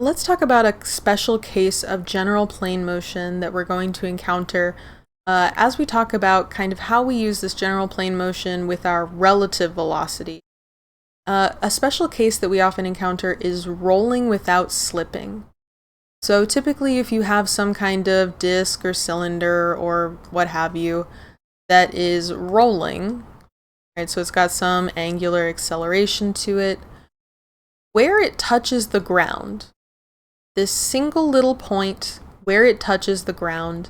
Let's talk about a special case of general plane motion that we're going to encounter as we talk about kind of how we use this general plane motion with our relative velocity. A special case that we often encounter is rolling without slipping. So typically if you have some kind of disc or cylinder or what have you that is rolling, right? So it's got some angular acceleration to it. Where it touches the ground, this single little point where it touches the ground,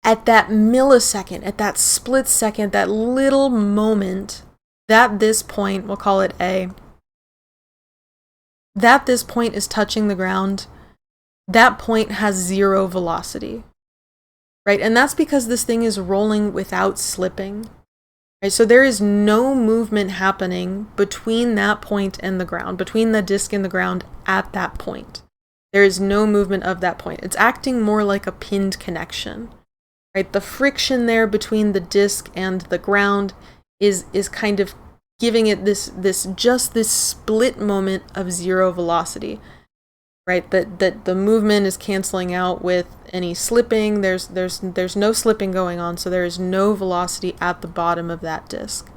at that millisecond, at that split second, that little moment, that this point, we'll call it A, that this point is touching the ground, that point has zero velocity, right? And that's because this thing is rolling without slipping, right? So there is no movement happening between that point and the ground, between the disc and the ground at that point. There is no movement of that point. It's acting more like a pinned connection, right? The friction there between the disc and the ground is kind of giving it this split moment of zero velocity, right? That the movement is canceling out with any slipping. There's no slipping going on, so there is no velocity at the bottom of that disc.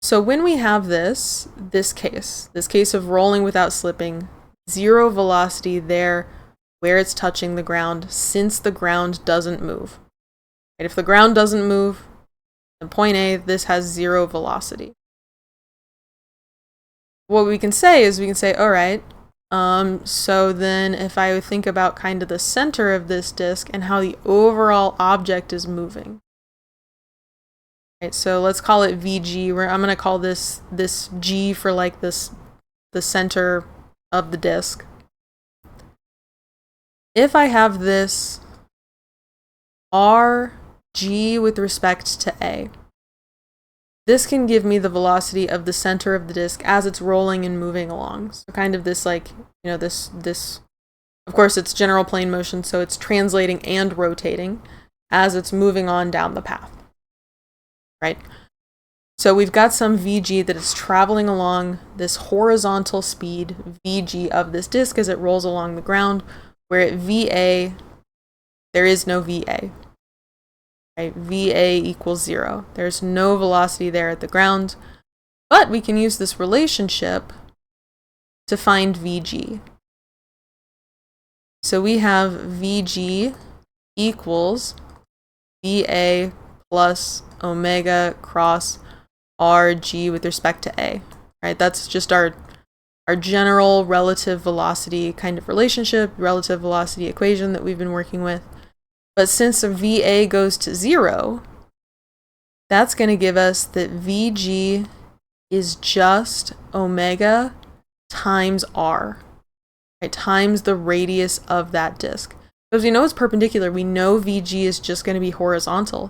So when we have this case of rolling without slipping, zero velocity there where it's touching the ground, since the ground doesn't move. And if the ground doesn't move, then point A, this has zero velocity. What we can say is all right, so then if I think about kind of the center of this disk and how the overall object is moving. Right, so let's call it VG, where I'm going to call this G for like the center of the disk. If I have this RG with respect to A, this can give me the velocity of the center of the disk as it's rolling and moving along. So kind of this like, this, of course it's general plane motion, so it's translating and rotating as it's moving on down the path, right? So we've got some VG that is traveling along this horizontal speed, VG of this disk as it rolls along the ground, where at VA, there is no VA. Right? VA equals 0. There's no velocity there at the ground, but we can use this relationship to find VG. So we have VG equals VA plus omega cross RG with respect to A. Right? That's just our general relative velocity kind of relationship, relative velocity equation that we've been working with. But since a VA goes to 0, that's going to give us that VG is just omega times R, right? Times the radius of that disk. Because we know it's perpendicular, we know VG is just going to be horizontal.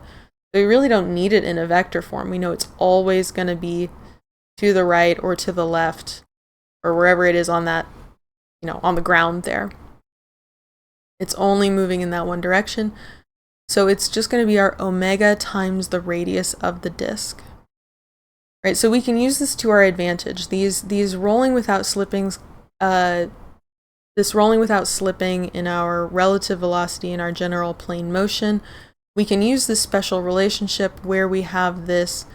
So we really don't need it in a vector form. We know it's always going to be to the right or to the left or wherever it is on that, on the ground there. It's only moving in that one direction. So it's just going to be our omega times the radius of the disk. Right, so we can use this to our advantage. These rolling without slippings, this rolling without slipping in our relative velocity in our general plane motion, we can use this special relationship where we have this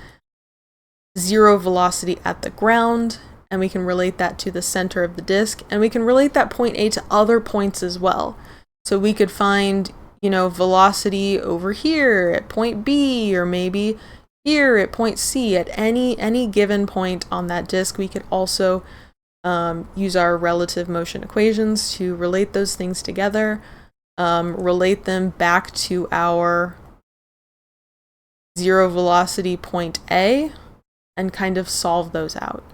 zero velocity at the ground, and we can relate that to the center of the disk, and we can relate that point A to other points as well. So we could find, velocity over here at point B, or maybe here at point C. At any given point on that disk, we could also use our relative motion equations to relate those things together, relate them back to our zero velocity point A, and kind of solve those out.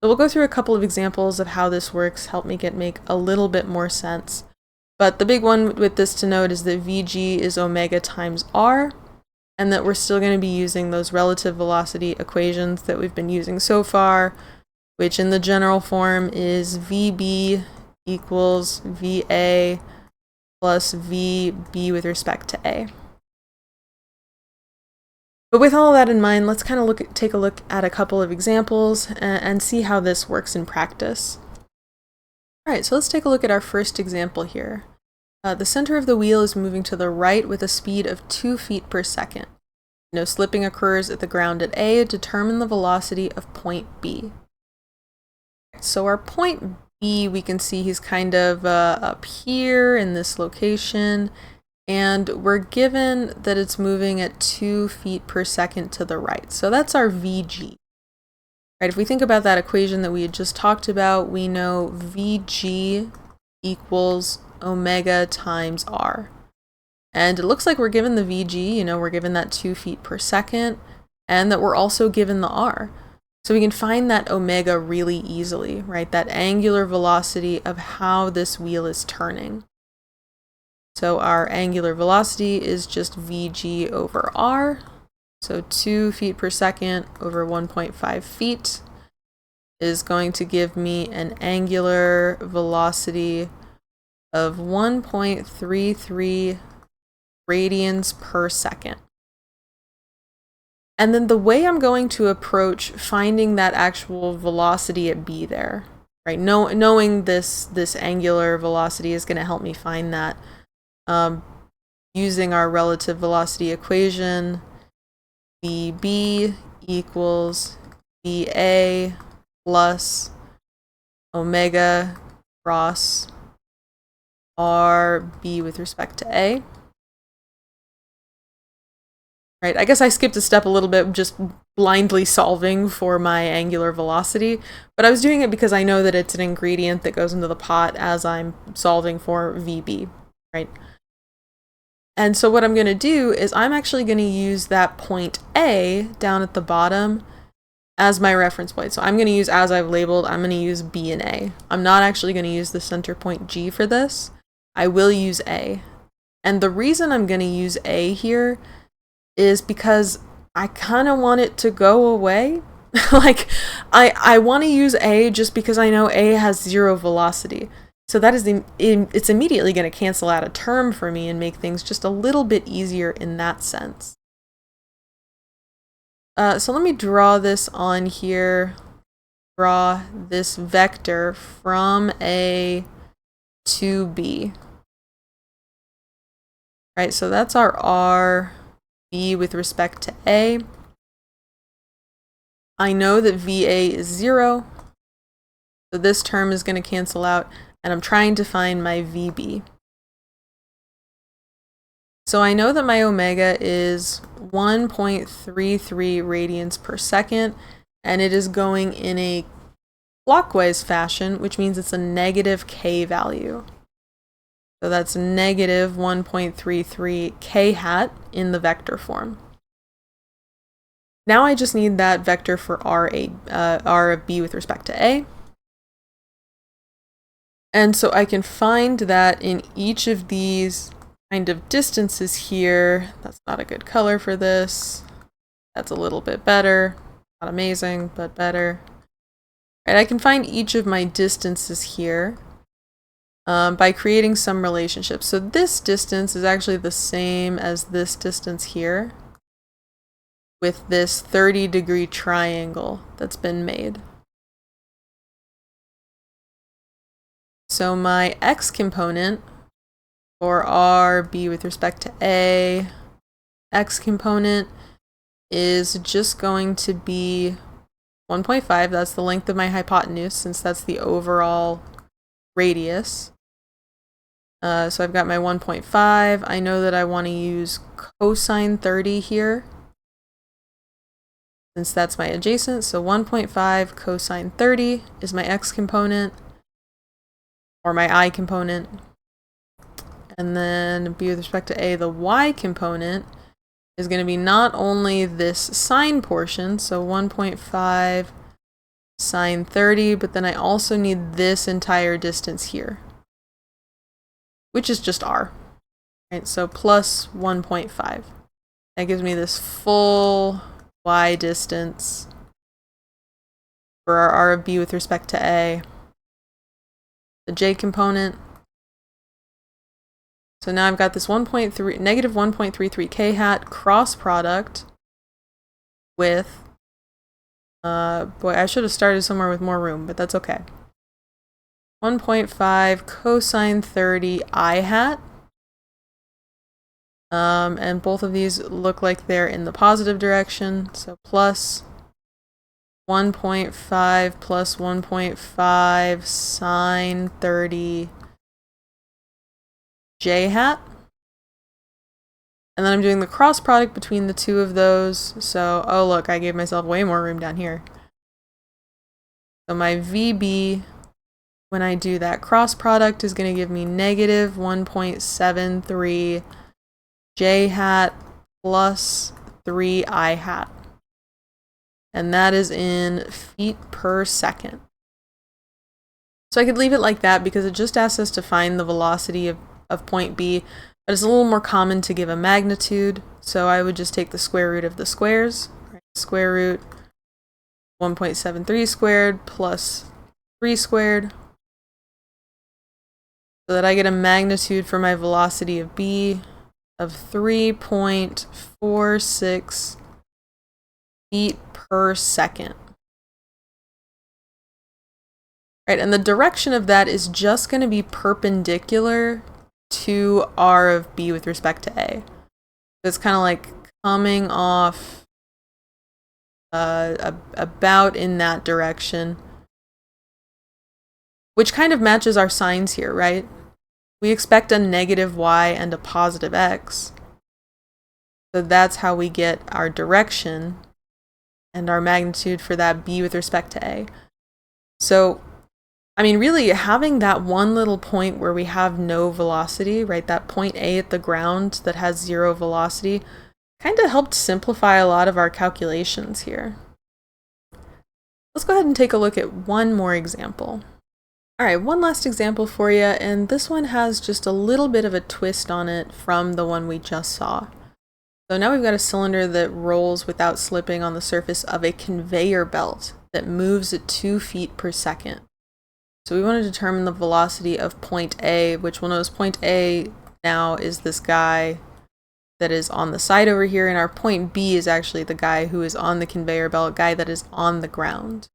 So we'll go through a couple of examples of how this works, help make it make a little bit more sense. But the big one with this to note is that VG is omega times R, and that we're still going to be using those relative velocity equations that we've been using so far, which in the general form is VB equals VA plus VB with respect to A. But with all that in mind, let's kind of take a look at a couple of examples and see how this works in practice. All right, so let's take a look at our first example here. The center of the wheel is moving to the right with a speed of 2 feet per second. No slipping occurs at the ground at A. Determine the velocity of point B. So our point B, we can see he's kind of up here in this location, and we're given that it's moving at 2 feet per second to the right. So that's our VG. Right, if we think about that equation that we had just talked about, we know VG equals omega times R. And it looks like we're given the VG, we're given that 2 feet per second, and that we're also given the R. So we can find that omega really easily, right? That angular velocity of how this wheel is turning. So our angular velocity is just VG over R. So 2 feet per second over 1.5 feet is going to give me an angular velocity of 1.33 radians per second. And then the way I'm going to approach finding that actual velocity at B there, right? Knowing this angular velocity is going to help me find that using our relative velocity equation. VB equals VA plus omega cross RB with respect to A. Right, I guess I skipped a step a little bit just blindly solving for my angular velocity, but I was doing it because I know that it's an ingredient that goes into the pot as I'm solving for VB, right? And so what I'm going to do is I'm actually going to use that point A down at the bottom as my reference point. So I'm going to use, as I've labeled, I'm going to use B and A. I'm not actually going to use the center point G for this. I will use A. And the reason I'm going to use A here is because I kind of want it to go away. Like, I want to use A just because I know A has 0 velocity. So that is it's immediately going to cancel out a term for me and make things just a little bit easier in that sense. So let me draw this on here. Draw this vector from A to B. Right, so that's our R, B with respect to A. I know that VA is 0. So this term is going to cancel out. And I'm trying to find my VB. So I know that my omega is 1.33 radians per second, and it is going in a clockwise fashion, which means it's a negative k value. So that's negative 1.33 k hat in the vector form. Now I just need that vector for R of B with respect to A. And so I can find that in each of these kind of distances here. That's not a good color for this. That's a little bit better. Not amazing, but better. And I can find each of my distances here by creating some relationships. So this distance is actually the same as this distance here with this 30-degree triangle that's been made. So my x component for R, B with respect to A, x component is just going to be 1.5. That's the length of my hypotenuse, since that's the overall radius. So I've got my 1.5. I know that I want to use cosine 30 here, since that's my adjacent. So 1.5 cosine 30 is my x component, or my I component. And then B with respect to A, the y component is going to be not only this sine portion, so 1.5 sine 30, but then I also need this entire distance here, which is just R. Right, so plus 1.5. That gives me this full y distance for our R of B with respect to A. The j component. So now I've got this negative 1.33 k hat cross product with, boy, I should have started somewhere with more room, but that's okay. 1.5 cosine 30 I hat. And both of these look like they're in the positive direction, so plus 1.5 plus 1.5 sine 30 j hat. And then I'm doing the cross product between the two of those, so, oh look, I gave myself way more room down here. So my VB, when I do that cross product, is going to give me negative 1.73 j hat plus 3 I hat. And that is in feet per second. So I could leave it like that because it just asks us to find the velocity of point B, but it's a little more common to give a magnitude. So I would just take the square root of the squares, right? Square root 1.73 squared plus 3 squared, so that I get a magnitude for my velocity of B of 3.46 feet per second. Right, and the direction of that is just going to be perpendicular to R of B with respect to A. So it's kind of like coming off about in that direction, which kind of matches our signs here, right? We expect a negative y and a positive x. So that's how we get our direction and our magnitude for that B with respect to A. So, I mean, really having that one little point where we have no velocity, right? That point A at the ground that has 0 velocity kind of helped simplify a lot of our calculations here. Let's go ahead and take a look at one more example. All right, one last example for you, and this one has just a little bit of a twist on it from the one we just saw. So now we've got a cylinder that rolls without slipping on the surface of a conveyor belt that moves at 2 feet per second. So we want to determine the velocity of point A, which we'll notice point A now is this guy that is on the side over here, and our point B is actually the guy who is on the conveyor belt, guy that is on the ground.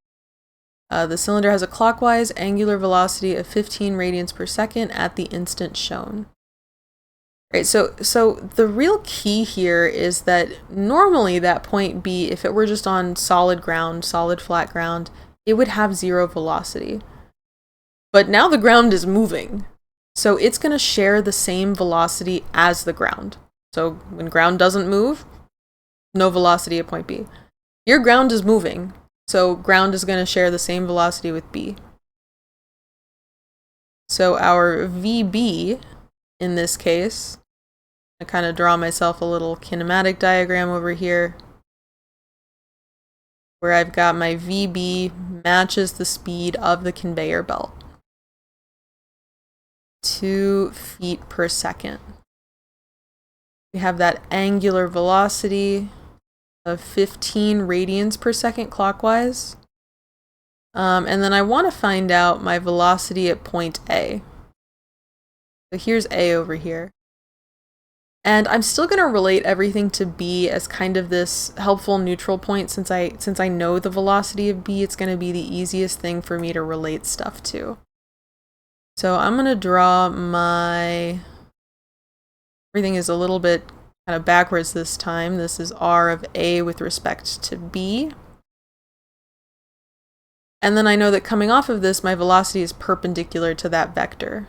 The cylinder has a clockwise angular velocity of 15 radians per second at the instant shown. Right, so the real key here is that normally that point B, if it were just on solid ground, solid flat ground, it would have 0 velocity. But now the ground is moving, so it's going to share the same velocity as the ground. So when ground doesn't move, no velocity at point B. Your ground is moving, so ground is going to share the same velocity with B. So our VB, in this case, I kind of draw myself a little kinematic diagram over here, where I've got my VB matches the speed of the conveyor belt. 2 feet per second. We have that angular velocity of 15 radians per second clockwise. And then I want to find out my velocity at point A. So here's A over here. And I'm still going to relate everything to B as kind of this helpful neutral point. Since I know the velocity of B, it's going to be the easiest thing for me to relate stuff to. So I'm going to draw my... Everything is a little bit kind of backwards this time. This is R of A with respect to B. And then I know that coming off of this, my velocity is perpendicular to that vector.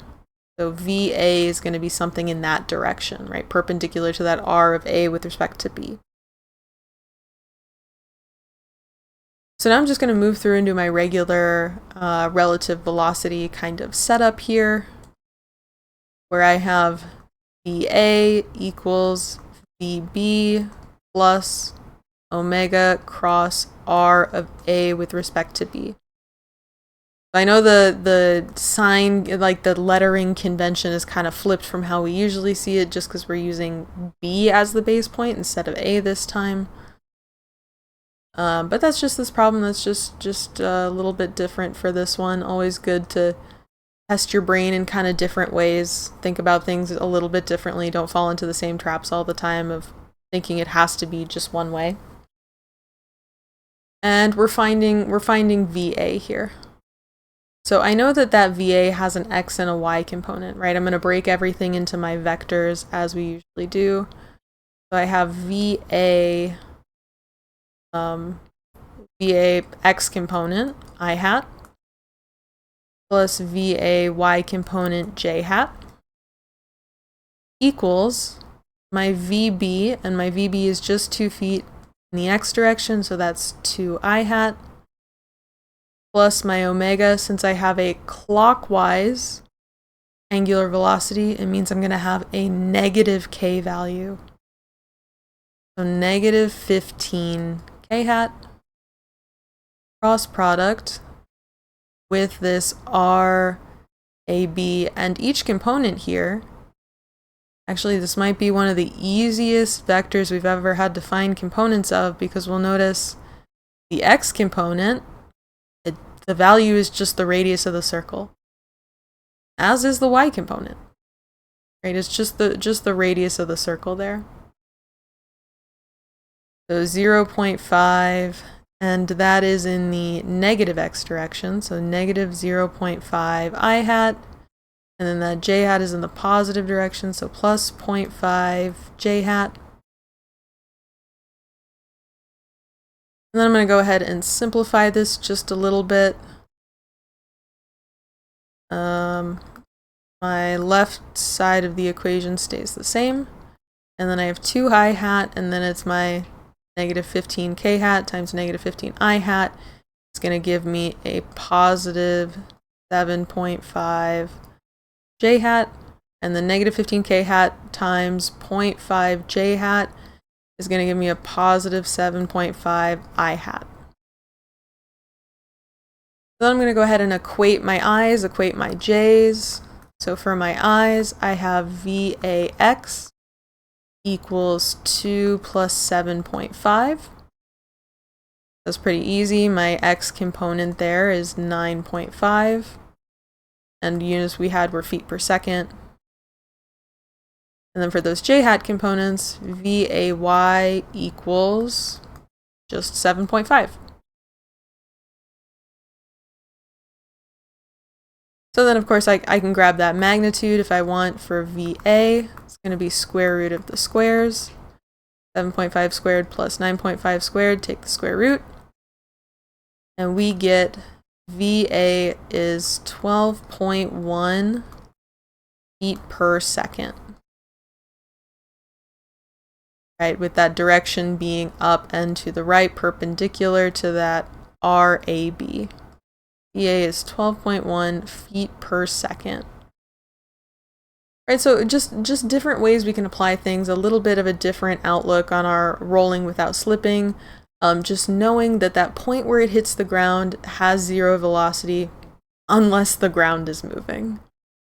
So VA is going to be something in that direction, right? Perpendicular to that R of A with respect to B. So now I'm just going to move through and do my regular relative velocity kind of setup here, where I have VA equals VB plus omega cross R of A with respect to B. I know the sign, like the lettering convention, is kind of flipped from how we usually see it, just because we're using B as the base point instead of A this time. But that's just this problem that's just a little bit different for this one. Always good to test your brain in kind of different ways. Think about things a little bit differently. Don't fall into the same traps all the time of thinking it has to be just one way. And we're finding VA here. So I know that VA has an X and a Y component, right? I'm going to break everything into my vectors as we usually do. So I have VA X component, I hat, plus VA Y component, J hat, equals my VB, and my VB is just 2 feet in the X direction, so that's 2 I hat, plus my omega. Since I have a clockwise angular velocity, it means I'm going to have a negative K value. So negative 15 K hat, cross product with this R, A, B, and each component here. Actually, this might be one of the easiest vectors we've ever had to find components of, because we'll notice the X component, the value is just the radius of the circle, as is the Y component. Right? It's just the radius of the circle there. So 0.5, and that is in the negative X direction, so negative 0.5 I hat. And then that J hat is in the positive direction, so plus 0.5 J hat. And then I'm going to go ahead and simplify this just a little bit. My left side of the equation stays the same. And then I have 2 I hat, and then it's my negative 15 K hat times negative 15 I hat. It's going to give me a positive 7.5 J hat, and the negative 15 K hat times 0.5 J hat is going to give me a positive 7.5 I hat. Then I'm going to go ahead and equate my I's, equate my J's. So for my I's, I have VAX equals 2 plus 7.5. That's pretty easy. My X component there is 9.5. And the units we had were feet per second. And then for those J hat components, VAY equals just 7.5. So then, of course, I can grab that magnitude if I want for VA. It's going to be square root of the squares. 7.5 squared plus 9.5 squared, take the square root. And we get VA is 12.1 feet per second. Right, with that direction being up and to the right, perpendicular to that RAB. VA is 12.1 feet per second. Right, so just different ways we can apply things, a little bit of a different outlook on our rolling without slipping. Just knowing that point where it hits the ground has 0 velocity unless the ground is moving.